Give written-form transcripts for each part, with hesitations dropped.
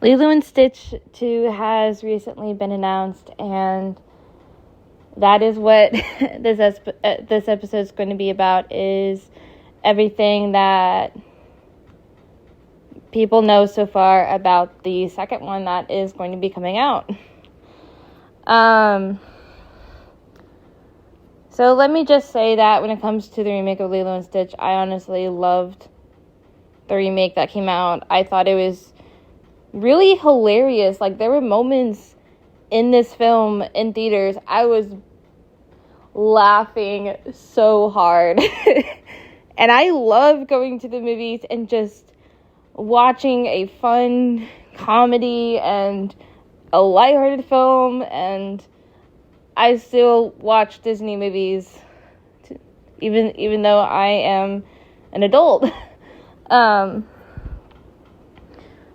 Lilo and Stitch 2 has recently been announced, and that is what this episode is going to be about, is everything that people know so far about the second one that is going to be coming out. So let me just say that when it comes to the remake of Lilo and Stitch, I honestly loved the remake that came out. I thought it was really hilarious. Like, there were moments in this film in theaters, I was laughing so hard. And I love going to the movies and just watching a fun comedy and a lighthearted film, and I still watch Disney movies even though I am an adult.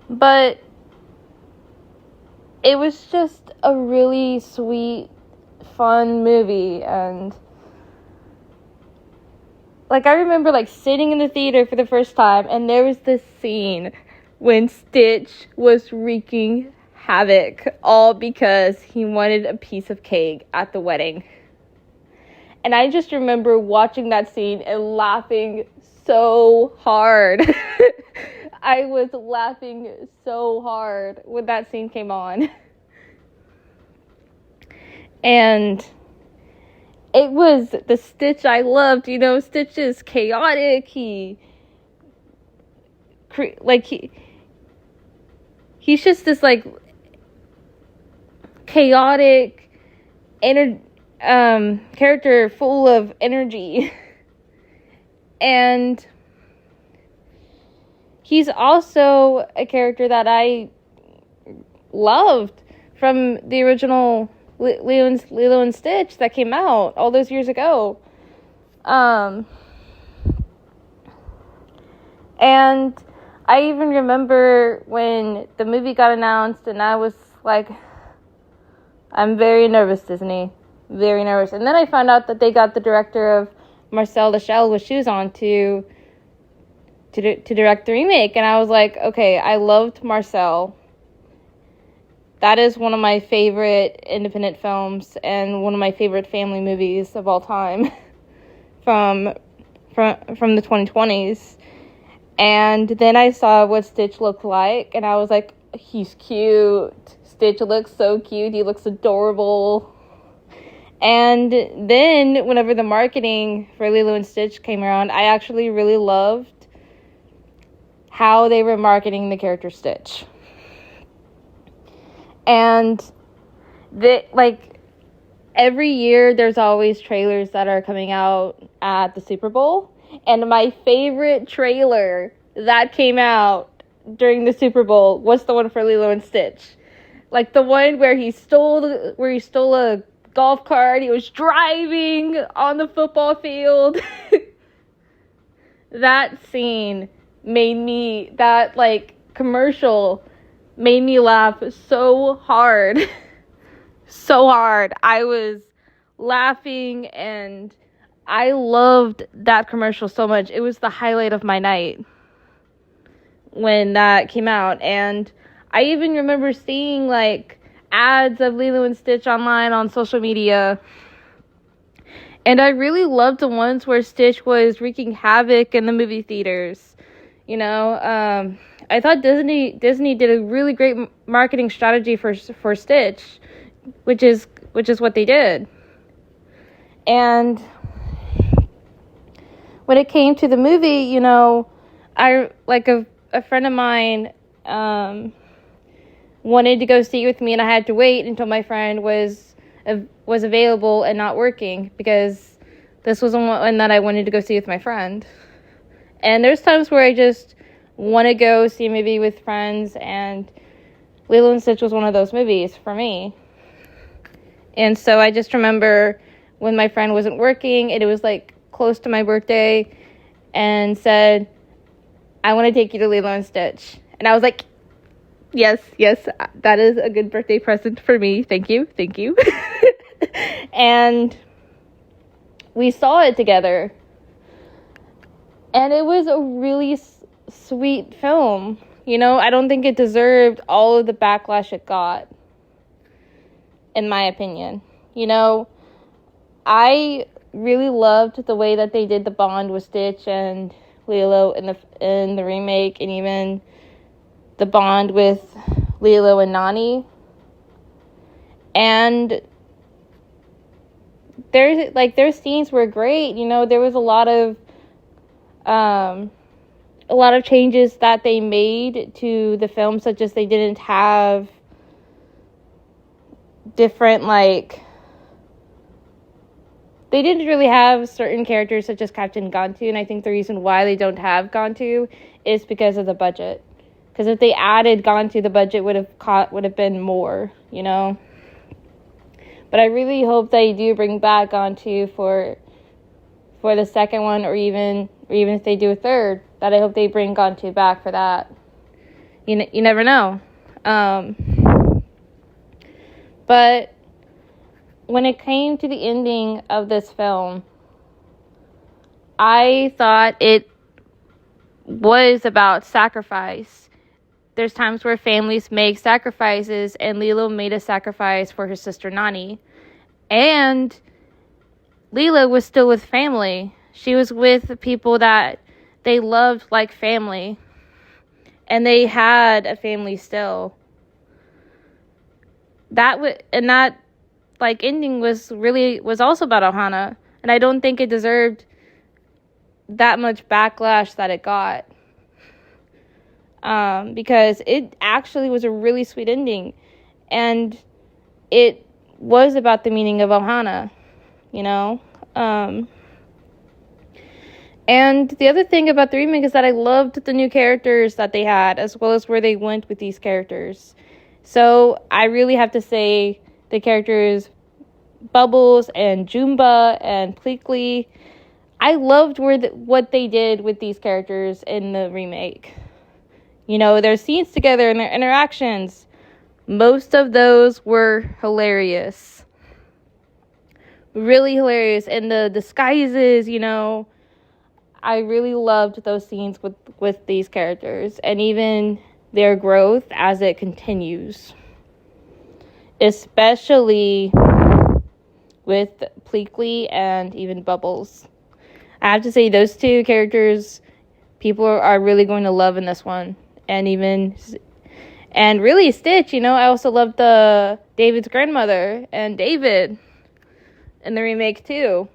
But it was just a really sweet, fun movie, and like, I remember like sitting in the theater for the first time, and there was this scene when Stitch was wreaking havoc, all because he wanted a piece of cake at the wedding. And I just remember watching that scene and laughing so hard. I was laughing so hard when that scene came on. And it was the Stitch I loved. You know, Stitch is chaotic. He's just this like chaotic character full of energy. And he's also a character that I loved from the original Lilo and Stitch that came out all those years ago. And I even remember when the movie got announced, and I was like, I'm very nervous, Disney. Very nervous. And then I found out that they got the director of Marcel the Shell with Shoes On to direct the remake. And I was like, okay, I loved Marcel. That is one of my favorite independent films and one of my favorite family movies of all time from the 2020s. And then I saw what Stitch looked like, and I was like, he's cute. Stitch looks so cute. He looks adorable. And then whenever the marketing for Lilo and Stitch came around, I actually really loved how they were marketing the character Stitch. And every year there's always trailers that are coming out at the Super Bowl. And my favorite trailer that came out during the Super Bowl was the one for Lilo and Stitch. Like the one where he stole a golf cart. He was driving on the football field. That scene commercial made me laugh so hard. So hard. I was laughing, and I loved that commercial so much. It was the highlight of my night when that came out. And I even remember seeing like ads of Lilo and Stitch online on social media. And I really loved the ones where Stitch was wreaking havoc in the movie theaters. You know, I thought Disney did a really great marketing strategy for Stitch, which is what they did. And when it came to the movie, you know, I like a friend of mine wanted to go see it with me, and I had to wait until my friend was available and not working, because this was one that I wanted to go see with my friend. And there's times where I just want to go see a movie with friends, and Lilo and Stitch was one of those movies for me. And so I just remember when my friend wasn't working, and it was like close to my birthday, and said, I want to take you to Lilo and Stitch. And I was like, yes, that is a good birthday present for me. Thank you. And we saw it together. And it was a really sweet film. You know, I don't think it deserved all of the backlash it got, in my opinion. You know, I really loved the way that they did the bond with Stitch and Lilo in the remake, and even the bond with Lilo and Nani. And their scenes were great. You know, there was a lot of changes that they made to the film, such as they didn't have different, they didn't really have certain characters such as Captain Gantu, and I think the reason why they don't have Gantu is because of the budget. Because if they added Gantu, the budget would have been more, you know. But I really hope they do bring back Gantu for the second one, or even if they do a third, that I hope they bring Gantu back for that. You never know. But when it came to the ending of this film, I thought it was about sacrifice. There's times where families make sacrifices, and Lilo made a sacrifice for her sister Nani. And Lilo was still with family. She was with people that they loved like family. And they had a family still. That ending was also about Ohana, and I don't think it deserved that much backlash that it got, because it actually was a really sweet ending, and it was about the meaning of Ohana, you know. And the other thing about the remake is that I loved the new characters that they had, as well as where they went with these characters. So I really have to say the characters Bubbles and Jumba and Pleakley, I loved what they did with these characters in the remake. You know, their scenes together and their interactions, most of those were hilarious. Really hilarious. And the disguises, you know, I really loved those scenes with these characters, and even their growth as it continues. Especially with Pleakley and even Bubbles. I have to say, those two characters, people are really going to love in this one. And really Stitch, you know, I also loved David's grandmother and David in the remake too.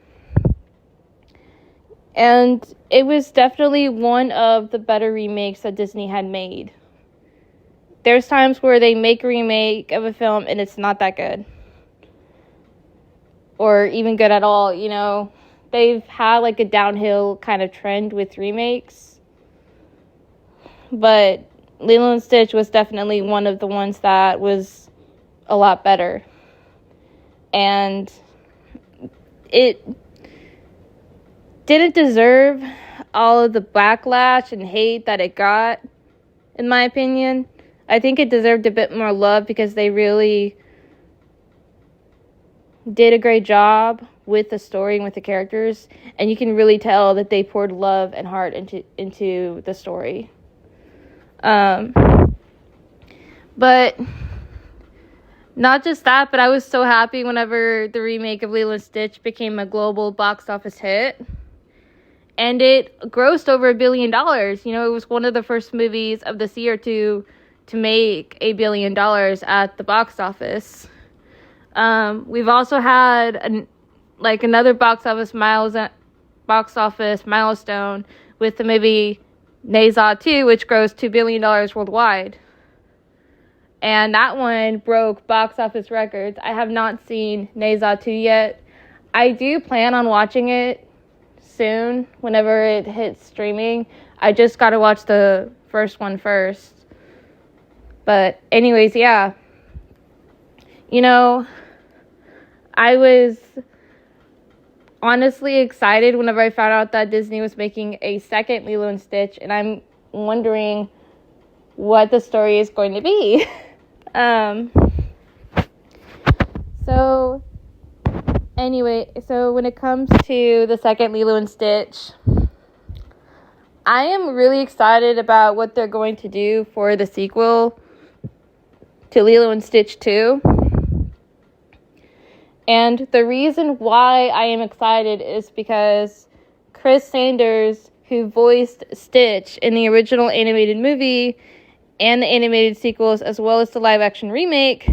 And it was definitely one of the better remakes that Disney had made. There's times where they make a remake of a film and it's not that good. Or even good at all, you know. They've had like a downhill kind of trend with remakes. But Lilo and Stitch was definitely one of the ones that was a lot better. And it didn't deserve all of the backlash and hate that it got, in my opinion. I think it deserved a bit more love because they really did a great job with the story and with the characters, and you can really tell that they poured love and heart into the story. But not just that, but I was so happy whenever the remake of Lilo and Stitch became a global box office hit. And it grossed over $1 billion. You know, it was one of the first movies of this year to make $1 billion at the box office. We've also had another box office milestone with the movie Nezha 2, which grossed $2 billion worldwide. And that one broke box office records. I have not seen Nezha 2 yet. I do plan on watching it soon, whenever it hits streaming. I just gotta watch the first one first. But anyways, yeah. You know, I was honestly excited whenever I found out that Disney was making a second Lilo and Stitch, and I'm wondering what the story is going to be. So when it comes to the second Lilo and Stitch, I am really excited about what they're going to do for the sequel to Lilo and Stitch 2. And the reason why I am excited is because Chris Sanders, who voiced Stitch in the original animated movie and the animated sequels, as well as the live-action remake,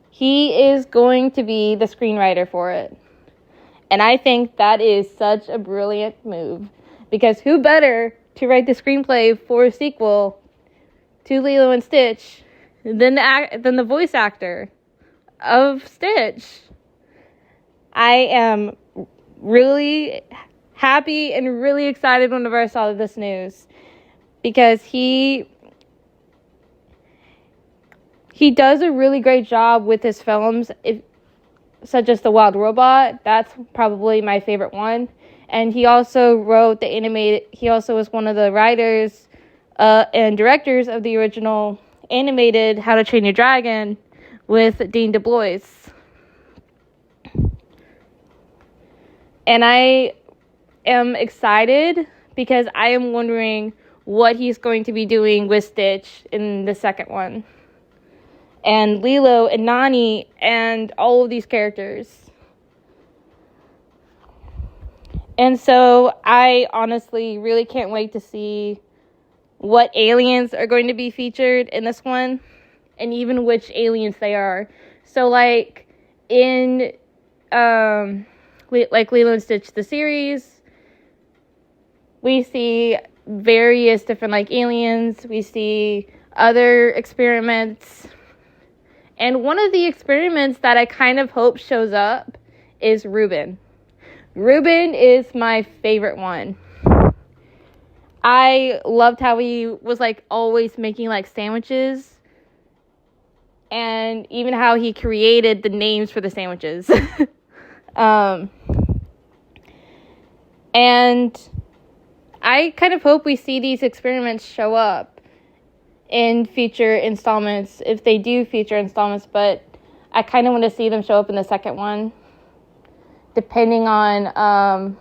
he is going to be the screenwriter for it. And I think that is such a brilliant move. Because who better to write the screenplay for a sequel to Lilo and Stitch than the voice actor of Stitch? I am really happy and really excited whenever I saw this news. Because he does a really great job with his films, such as The Wild Robot. That's probably my favorite one. And he also wrote the animated, he also was one of the writers and directors of the original animated How to Train Your Dragon with Dean DeBlois. And I am excited because I am wondering what he's going to be doing with Stitch in the second one. And Lilo and Nani and all of these characters. And so I honestly really can't wait to see what aliens are going to be featured in this one, and even which aliens they are. So like in like Lilo and Stitch the series, we see various different like aliens, we see other experiments. And one of the experiments that I kind of hope shows up is Reuben. Reuben is my favorite one. I loved how he was like always making like sandwiches, and even how he created the names for the sandwiches. And I kind of hope we see these experiments show up in future installments, if they do feature installments, but I kind of want to see them show up in the second one, depending on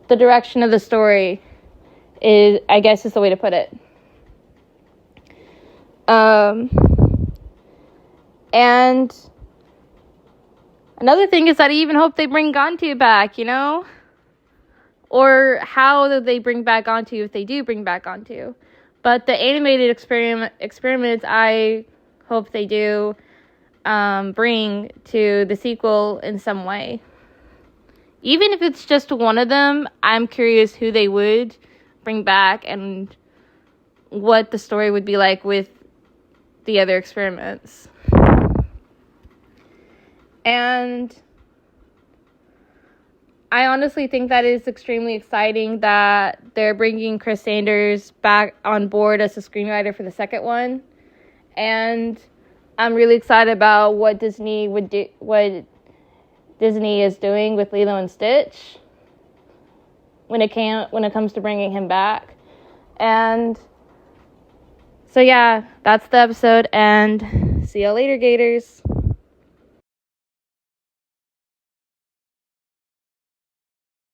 the direction of the story is, I guess, is the way to put it. And another thing is that I even hope they bring Gontu back, you know? Or how do they bring back Gontu if they do bring back Gontu. But the animated experiments, I hope they do bring to the sequel in some way. Even if it's just one of them, I'm curious who they would bring back and what the story would be like with the other experiments. And I honestly think that is extremely exciting that they're bringing Chris Sanders back on board as a screenwriter for the second one. And I'm really excited about what Disney would do, what Disney is doing with Lilo and Stitch when it comes to bringing him back. And so yeah, that's the episode, and see y'all later, Gators.